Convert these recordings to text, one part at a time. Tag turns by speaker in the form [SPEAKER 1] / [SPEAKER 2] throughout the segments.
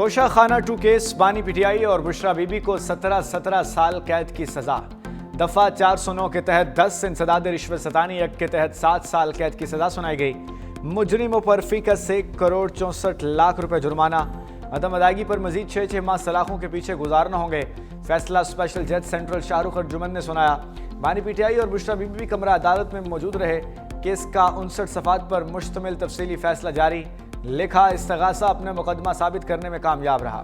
[SPEAKER 1] तोशा खाना 2 केस, बानी पीटीआई और बुशरा बीबी को 17 साल कैद की सजा। दफा 409 के तहत 10 इंसदाद रिश्वत सतानी एक्ट के तहत 7 साल कैद की सजा सुनाई गई। मुजरिमों पर फीकस 1 करोड़ 64 लाख रुपए जुर्माना। अदम अदायगी पर मजीद 6 माह सलाखों के पीछे गुजारना होंगे। फैसला स्पेशल जज सेंट्रल शाहरुख अर्जुमन ने सुनाया। बानी पीटीआई और बुशरा बीबी भी कमरा अदालत में मौजूद रहे। केस का 59 सफ़ात पर मुश्तमिल तफसीली फैसला जारी। लिखा, इस्तगासा अपने मुकदमा साबित करने में कामयाब रहा।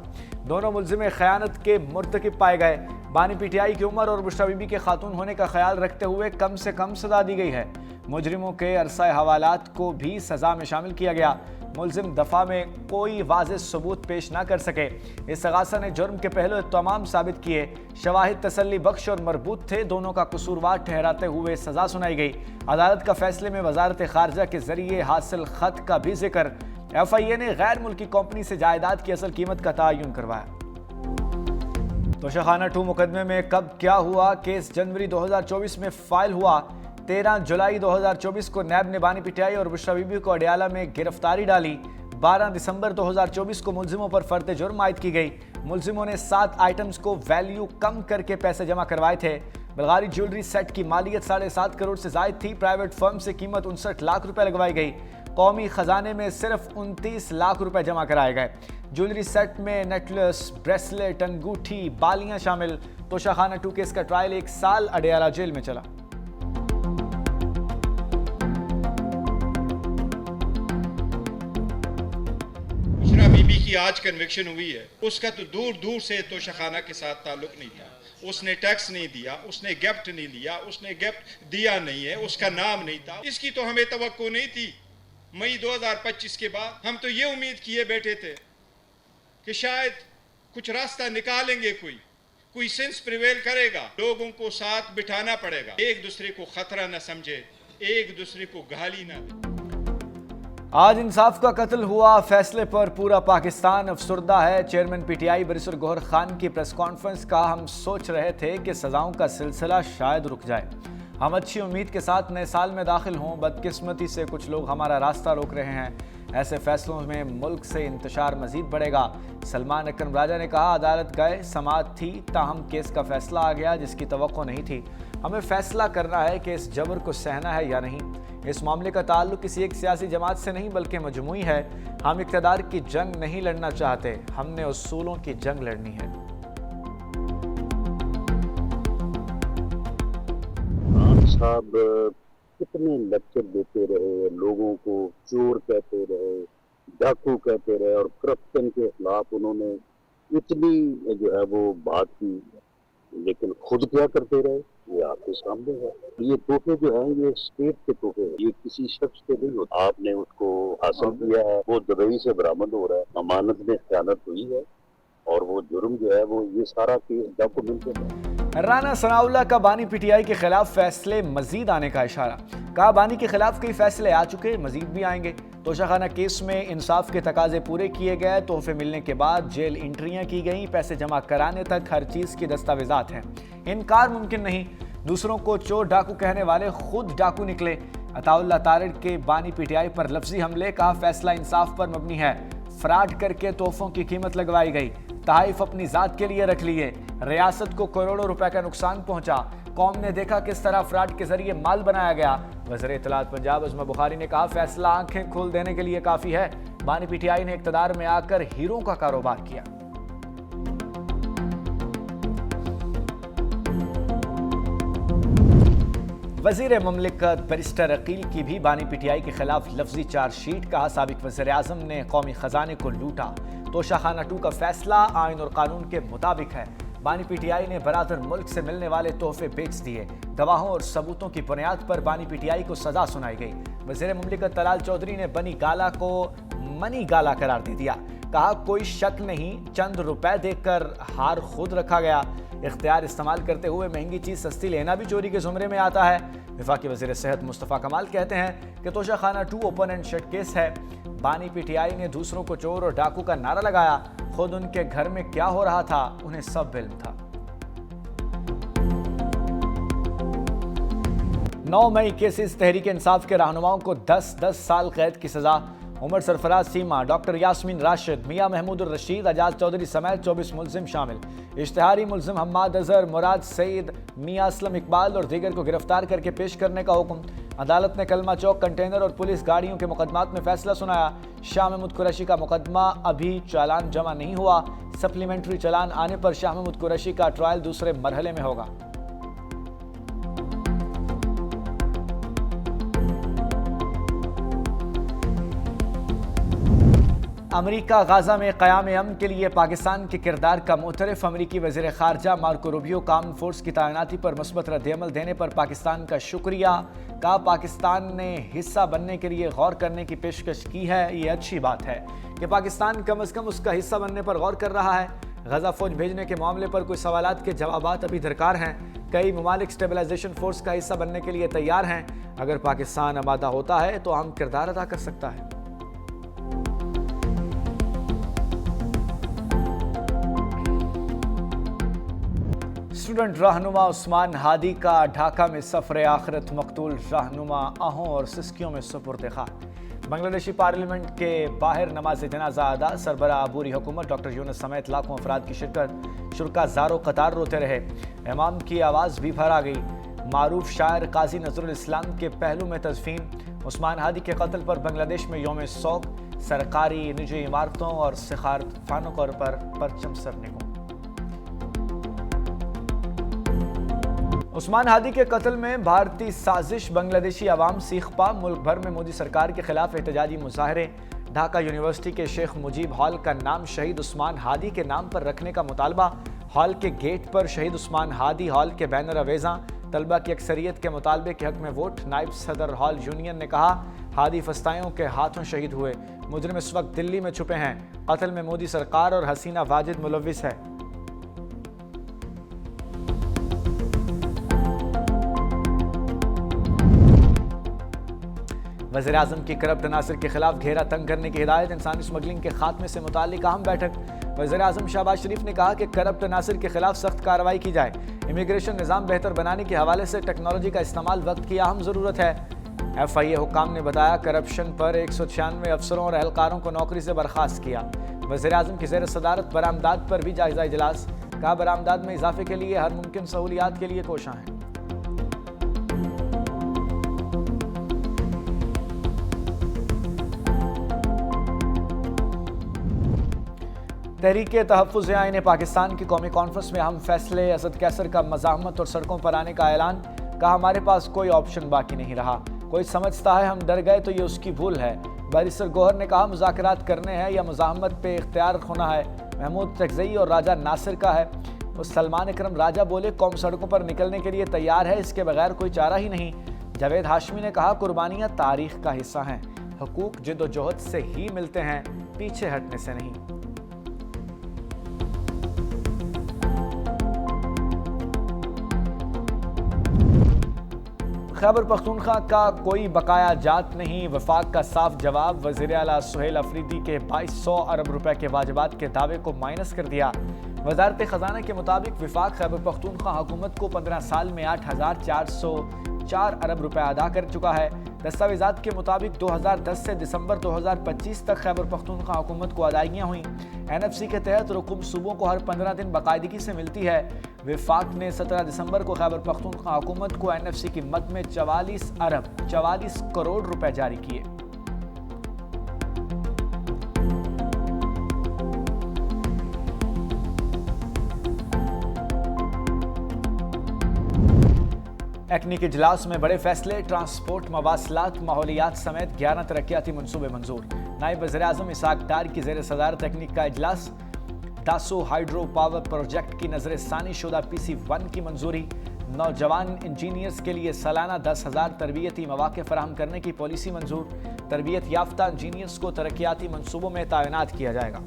[SPEAKER 1] दोनों मुल्जिम खयानत के मुर्तकिब पाए गए। बानी पीटीआई की उम्र और बुशरा बीबी के खातून होने का ख्याल रखते हुए कम से कम सजा दी गई है। मुजरिमों के अरसा हवालात को भी सजा में शामिल किया गया। मुल्जिम दफा में कोई वाज़ेह सबूत पेश ना कर सके। इस्तगासा ने जुर्म के पहलू तमाम साबित किए। शवाहिद तसल्ली बख्श और मरबूत थे। दोनों का कसूरवार ठहराते हुए सजा सुनाई गई। अदालत का फैसले में वजारत खारजा के जरिए हासिल खत का भी जिक्र। FIA ने गैर मुल्की कंपनी से जायदाद की असल कीमत का तयन करवाया। तोशा खाना 2 मुकदमे में कब क्या हुआ। केस जनवरी 2024 में फाइल हुआ। 13 जुलाई 2024 को नैब ने बानी पीटीआई और बुशरा बीबी को अडयाला में गिरफ्तारी डाली। 12 दिसंबर 2024 को मुल्जिमों पर फर्द जुर्म आयद की गई। मुल्जिमों ने 7 आइटम्स को वैल्यू कम करके पैसे जमा करवाए थे। बलगारी ज्वेलरी सेट की मालियत 7.5 करोड़ से जायद थी। प्राइवेट फर्म से कीमत 59 लाख रुपए लगवाई गई। कौमी खजाने में सिर्फ 29 लाख रुपए जमा कराए गए। ज्वेलरी सेट में नेकलेस, ब्रेसलेट, अंगूठी, बालियां शामिल। तोशा खाना 2 केस का ट्रायल 1 साल अडयाला जेल में चला।
[SPEAKER 2] बुशरा बीबी की आज कन्विक्शन हुई है। उसका तो दूर दूर से तोशा खाना के साथ ताल्लुक नहीं था। उसने टैक्स नहीं दिया, उसने गिफ्ट नहीं लिया, उसने गिफ्ट दिया नहीं है, उसका नाम नहीं था। इसकी तो हमें तवक्को नहीं थी। मई 2025 के बाद हम तो ये उम्मीद किए बैठे थे कि शायद कुछ रास्ता निकालेंगे, कोई सेंस प्रिवेल करेगा। लोगों को साथ बिठाना पड़ेगा, एक दूसरे को खतरा न समझे, एक दूसरे को गाली ना दे।
[SPEAKER 1] आज इंसाफ का कत्ल हुआ। फैसले पर पूरा पाकिस्तान अफसुर्दा है। चेयरमैन पीटीआई बरिसुर गौहर खान की प्रेस कॉन्फ्रेंस का हम सोच रहे थे कि सजाओं का सिलसिला शायद रुक जाए। हम अच्छी उम्मीद के साथ नए साल में दाखिल हों। बदकिस्मती से कुछ लोग हमारा रास्ता रोक रहे हैं। ऐसे फैसलों में मुल्क से इंतशार मजीद बढ़ेगा। सलमान अकरम राजा ने कहा, अदालत गए, समाअत थी, ताहम केस का फैसला आ गया जिसकी तवक्को नहीं थी। हमें फैसला करना है कि इस जबर को सहना है या नहीं। इस मामले का ताल्लुक किसी एक सियासी जमात से नहीं बल्कि मजमूई है। हम इक़्तिदार की जंग नहीं लड़ना चाहते, हमने उसूलों की जंग लड़नी है।
[SPEAKER 3] साहब कितने लेक्चर देते रहे, लोगों को चोर कहते रहे, डाकू कहते रहे और करप्शन के खिलाफ उन्होंने इतनी जो है वो बात की, लेकिन खुद क्या करते रहे ये आपके सामने है। ये तोहफे जो हैं ये स्टेट के तोहफे हैं, ये किसी शख्स के नहीं होते। आपने उसको हासिल किया है, वो दुबई से बरामद हो रहा है, अमानत में खयानत हुई है और वो जुर्म जो है वो ये सारा केस डॉक्यूमेंटेड है।
[SPEAKER 1] राना सनाउल्लाह का बानी पीटीआई के खिलाफ फैसले मजीद आने का इशारा। कहा, बानी के खिलाफ कई फैसले आ चुके, मजीद भी आएंगे। तोशा खाना केस में इंसाफ के तकाजे पूरे किए गए। तोहफे मिलने के बाद जेल एंट्रियां की गई। पैसे जमा कराने तक हर चीज की दस्तावेजात हैं। इनकार मुमकिन नहीं। दूसरों को चोर डाकू कहने वाले खुद डाकू निकले। अताउल्लाह तारिड़ के बानी पीटीआई पर लफ्जी हमले। कहा, फैसला इंसाफ पर मबनी है। फ्रॉड करके तोहफों की कीमत लगवाई गई। तहाइफ अपनी जात के लिए रख लिए। रियासत को करोड़ों रुपए का नुकसान पहुंचा। कौम ने देखा किस तरह फ्रॉड के जरिए माल बनाया गया। वज़ीर इत्तलात पंजाब अज़मा बुखारी ने कहा, फैसला आंखें खोल देने के लिए काफी है। बानी पीटीआई ने इक़्तिदार में आकर हीरों का कारोबार किया। वज़ीर मुमलिकत बैरिस्टर अकील की भी बानी पीटीआई के खिलाफ लफ्जी चार्जशीट। कहा, साबिक वज़ीर आज़म ने कौमी खजाने को लूटा। तोशा खाना 2 का फैसला आइन और कानून के मुताबिक है। बानी पीटीआई ने बरादर मुल्क से मिलने वाले तोहफे बेच दिए। गवाहों और सबूतों की बुनियाद पर बानी पीटीआई को सजा सुनाई गई। वज़ीर मुमलिकत तलाल चौधरी ने बनी गाला को मनी गाला करार दे दिया। कहा, कोई शक नहीं, चंद रुपए देकर हार खुद रखा गया। इख्तियार इस्तेमाल करते हुए महंगी चीज सस्ती लेना भी चोरी के जुमरे में आता है। वफाकी वज़ीर सेहत मुस्तफ़ा कमाल कहते हैं कि तोशा खाना 2 ओपन एंड शट केस है। बानी पीटीआई ने दूसरों को चोर और डाकू का नारा लगाया। खुद उनके घर में क्या हो रहा था उन्हें सब इल्म था। 9 मई केसेस तहरीक इंसाफ के रहनुमाओं को 10-10 साल कैद की सजा। उमर सरफराज सीमा, डॉक्टर यास्मीन राशिद, मियां महमूद रशीद, एजाज चौधरी समेत 24 मुलजिम शामिल। इश्तिहारी मुलजिम हम्माद अजहर, मुराद सईद, मियां असलम इकबाल और दीगर को गिरफ्तार करके पेश करने का हुक्म। अदालत ने कलमा चौक कंटेनर और पुलिस गाड़ियों के मुकदमात में फैसला सुनाया। शाह महमूद कुरैशी का मुकदमा अभी चालान जमा नहीं हुआ। सप्लीमेंट्री चालान आने पर शाह महमूद कुरैशी का ट्रायल दूसरे मरहले में होगा। अमेरिका गाजा में क़याम अमन के लिए पाकिस्तान के किरदार का मुतरफ। अमेरिकी वज़ीर ख़ारजा मार्को रूबियो का आर्म्ड फोर्स की तैनाती पर मुस्बत रद्द-ए-अमल देने पर पाकिस्तान का शुक्रिया। कहा पाकिस्तान ने हिस्सा बनने के लिए गौर करने की पेशकश की है। ये अच्छी बात है कि पाकिस्तान कम अज़ कम उसका हिस्सा बनने पर गौर कर रहा है। गजा फौज भेजने के मामले पर कुछ सवालात के जवाबात अभी दरकार हैं। कई ममालिक स्टेबलाइजेशन फोर्स का हिस्सा बनने के लिए तैयार हैं। अगर पाकिस्तान आमादा होता है तो अहम किरदार अदा कर सकता है। स्टूडेंट रहनुमा उस्मान हादी का ढाका में सफर आखिरत मकतूल रहनुमा आहों और सिस्कियों में सुपुर्द खाक। बांग्लादेशी पार्लियामेंट के बाहर नमाज जनाजा अदा। सरबरा अबूरी हुकूमत डॉक्टर यूनुस समेत लाखों अफराद की शिरकत। शुरका ज़ारो कतार रोते रहे। इमाम की आवाज़ भी भर आ गई। मारूफ शायर काजी नजरुल इस्लाम के पहलू में तज़फ़ीन। उस्मान हादी के कत्ल पर बांग्लादेश में यौम शोक। सरकारी निजी इमारतों और सखारत खानों पर परचम सरने को। उस्मान हादी के कत्ल में भारतीय साजिश। बांग्लादेशी अवाम सीखपा। मुल्क भर में मोदी सरकार के खिलाफ एहतजाजी मुजाहरे। ढाका यूनिवर्सिटी के शेख मुजीब हॉल का नाम शहीद उस्मान हादी के नाम पर रखने का मुतालबा। हॉल के गेट पर शहीद उस्मान हादी हॉल के बैनर अवेजा। तलबा की अक्सरियत के मुतालबे के हक में वोट। नायब सदर हॉल यूनियन ने कहा हादी फस्ताइयों के हाथों शहीद हुए। मुजरिम इस वक्त दिल्ली में छुपे हैं। कत्ल में मोदी सरकार और हसीना वाजिद मुलव्विस है। वज़ीर आज़म की करप्ट अनासर के खिलाफ घेरा तंग करने की हिदायत। इंसानी स्मगलिंग के खात्मे से मुताल्लिक अहम बैठक। वज़ीर आज़म शहबाज शरीफ ने कहा कि करप्ट अनासर के खिलाफ सख्त कार्रवाई की जाए। इमिग्रेशन निज़ाम बेहतर बनाने के हवाले से टेक्नोलॉजी का इस्तेमाल वक्त की अहम ज़रूरत है। FIA हुकाम ने बताया करप्शन पर 196 अफसरों और एहलकारों को नौकरी से बर्खास्त किया। वज़ीर आज़म की ज़ेर सदारत बरामदात पर भी जायज़ा इजलास। कहा बरामदात में इजाफे के लिए हर मुमकिन सहूलियात के लिए कोशां हैं। तहरीक तहफ़्फ़ुज़ आईन पाकिस्तान की कौमी कॉन्फ्रेंस में अहम फैसले। असद कैसर का मज़ाहमत और सड़कों पर आने का ऐलान। कहा हमारे पास कोई ऑप्शन बाकी नहीं रहा। कोई समझता है हम डर गए तो ये उसकी भूल है। बैरिस्टर गौहर ने कहा मुज़ाकरात करने हैं या मुज़ाहमत पे इख्तियार खोना है। महमूद तकज़ई और राजा नासिर का है। उस सलमान इकरम राजा बोले कौम सड़कों पर निकलने के लिए तैयार है, इसके बगैर कोई चारा ही नहीं। जावेद हाशमी ने कहा कुर्बानियाँ तारीख का हिस्सा हैं। हुकूक जिद्दोजहद से ही मिलते हैं, पीछे हटने से नहीं। खैबर पख्तूनख्वा का कोई बकाया जात नहीं। वफाक का साफ जवाब। वज़ीर आला सुहेल अफरीदी के 2200 अरब रुपए के वाजिबात के दावे को माइनस कर दिया। वजारत खजाना के मुताबिक वफाक खैबर पख्तूनख्वा हुकूमत को 15 साल में 8404 अरब रुपए अदा कर चुका है। दस्तावेजात के मुताबिक 2010 से दिसंबर 2025 तक खैबर पख्तूनख्वा हुकूमत को अदायगियाँ हुई। NFC के तहत रुकुम सूबों को हर 15 दिन बाकायदगी से मिलती है। वफाक ने 17 दिसंबर को खैबर पख्तूनख्वा हुकूमत को NFC की मद में 44 अरब 44 करोड़ रुपए जारी किए। एक्नी के इजलास में बड़े फैसले। ट्रांसपोर्ट, मवासलात, माहौलियात समेत 11 तरक्याती मनसूबे मंजूर। नायब वज़ीर-ए-आज़म इसाक डार की ज़ेर सदारत एक्नी का इजलास। दासो हाइड्रो पावर प्रोजेक्ट की नज़र-ए-सानी शुदा PC1 की मंजूरी। नौजवान इंजीनियर्स के लिए सालाना 10,000 तरबियती मौक़े फराहम करने की पॉलिसी मंजूर। तरबियत याफ्ता इंजीनियर्स को तरक्याती मनसूबों में तैनात किया जाएगा।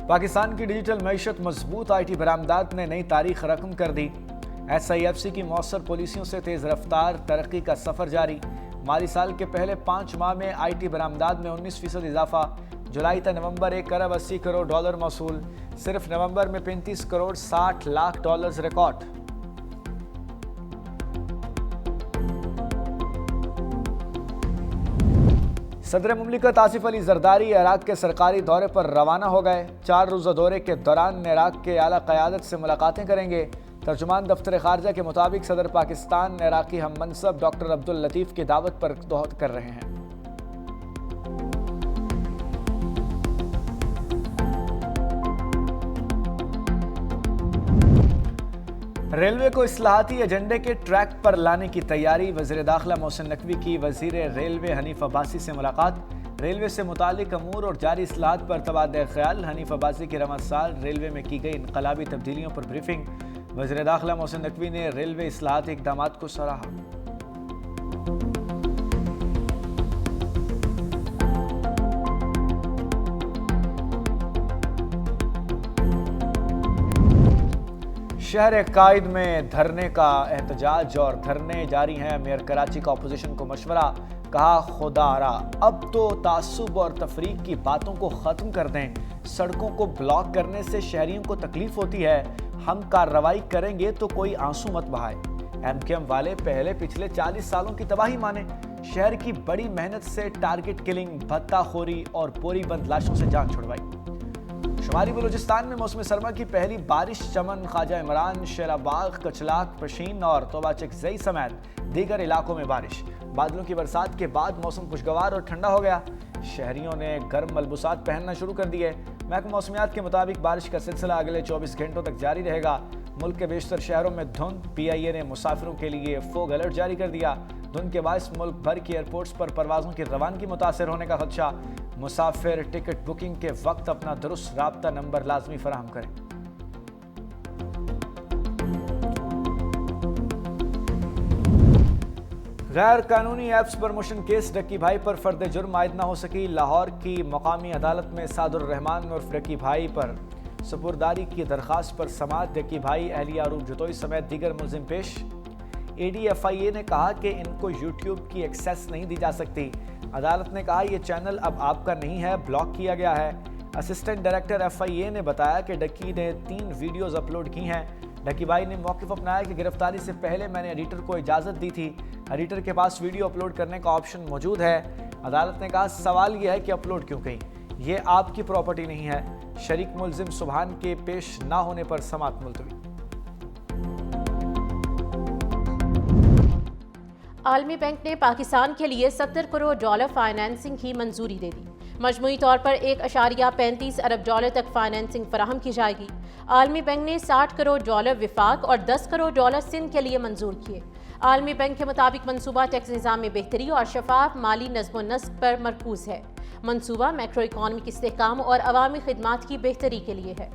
[SPEAKER 1] पाकिस्तान की डिजिटल मईशत मजबूत। IT बरामदात ने नई तारीख रकम कर दी। SIFC की मौसर पॉलिसियों से तेज़ रफ्तार तरक्की का सफ़र जारी। माली साल के पहले 5 माह में IT बरामदात में 19% इजाफा। जुलाई तक नवंबर 1 अरब 80 करोड़ डॉलर मौसूल। सिर्फ नवंबर में 35 करोड़ 60 लाख डॉलर्स रिकॉर्ड। सदर मुमलिकत आसिफ अली जरदारी इराक के सरकारी दौरे पर रवाना हो गए। 4 रोज़ा दौरे के दौरान इराक के आला क़यादत से मुलाकातें करेंगे। तर्जुमान दफ्तर खारजा के मुताबिक सदर पाकिस्तान इराकी हम मनसब डॉक्टर अब्दुल लतीफ़ की दावत पर दोहत कर रहे हैं। रेलवे को इस्लाहाती एजेंडे के ट्रैक पर लाने की तैयारी। वज़ीर दाखिला मोहसिन नकवी की वज़ीर रेलवे हनीफ अब्बासी से मुलाकात। रेलवे से मुतालिक अमूर और जारी इस्लाहात पर तबादला ख्याल। हनीफ अब्बासी की रमज़ साल रेलवे में की गई इनकलाबी तब्दीलियों पर ब्रीफिंग। वज़ीर दाखिला मोहसिन नकवी ने रेलवे इस्लाहाती इक़दामात को सराहा। शहर कायद में धरने का एहतजाज और धरने जारी हैं। मेयर कराची का अपोजिशन को मशवरा, कहा खुदारा अब तो तासुब और तफरीक की बातों को ख़त्म कर दें। सड़कों को ब्लॉक करने से शहरियों को तकलीफ होती है। हम कार्रवाई करेंगे तो कोई आंसू मत बहाए। एमकेएम वाले पहले पिछले 40 सालों की तबाही माने। शहर की बड़ी मेहनत से टारगेट किलिंग, भत्ताखोरी और बोरी बंद लाशों से जान छुड़वाई। शुमारी बलूचिस्तान में मौसम सरमा की पहली बारिश। चमन, ख्वाजा इमरान, शेराबाग, कचलाक, पशीन और तोबा चकजई समेत दीगर इलाकों में बारिश। बादलों की बरसात के बाद मौसम खुशगवार और ठंडा हो गया। शहरियों ने गर्म मलबूसात पहनना शुरू कर दिए। महकमा मौसमियात के मुताबिक बारिश का सिलसिला अगले 24 घंटों तक जारी रहेगा। मुल्क के बेशतर शहरों में धुंध। PIA ने मुसाफिरों के लिए फोग अलर्ट जारी कर दिया। धुंध के बायस मुल्क भर की एयरपोर्ट्स पर परवाज़ों की रवानगी मुतासर होने का खदशा। मुसाफिर टिकट बुकिंग के वक्त अपना दुरुस्त राब्ता नंबर लाजमी फराहम करें। गैर कानूनी ऐप्स प्रमोशन केस। डक्की भाई पर फर्द जुर्म आयद न हो सकी। लाहौर की मकामी अदालत में सादुर रहमान और डक्की भाई पर सुपुर्दारी की दरख्वास्त पर समाअत। डक्की भाई, अहलिया अरूप जतोई समेत दीगर मुलजिम पेश। ADFIA ने कहा कि इनको YouTube की एक्सेस नहीं दी जा सकती। अदालत ने कहा यह चैनल अब आपका नहीं है, ब्लॉक किया गया है। असिस्टेंट डायरेक्टर FIA ने बताया कि डक्की ने 3 वीडियोज़ अपलोड की हैं। डक्की भाई ने मौक़िफ़ अपनाया कि गिरफ्तारी से पहले मैंने एडिटर को इजाज़त दी थी। एडिटर के पास वीडियो अपलोड करने का ऑप्शन मौजूद है। अदालत ने कहा सवाल यह है कि अपलोड क्यों की, ये आपकी प्रॉपर्टी नहीं है। शरीक मुलजिम सुबहान के पेश ना होने पर समाअत मुलतवी।
[SPEAKER 4] आलमी बैंक ने पाकिस्तान के लिए 70 करोड़ डॉलर फाइनेंसिंग की मंजूरी दे दी। मजमूई तौर पर 1.35 अरब डॉलर तक फाइनेंसिंग फराहम की जाएगी। आलमी बैंक ने 60 करोड़ डॉलर विफाक और 10 करोड़ डॉलर सिंध के लिए मंजूर किए। आलमी बैंक के मुताबिक मंसूबा टैक्स निज़ाम में बेहतरी और शफाफ माली नज़्म नस्क पर मरकूज है। मंसूबा मैक्रो इकॉनमिक इस्तेहकाम और अवामी खिदमात की बेहतरी के लिए है।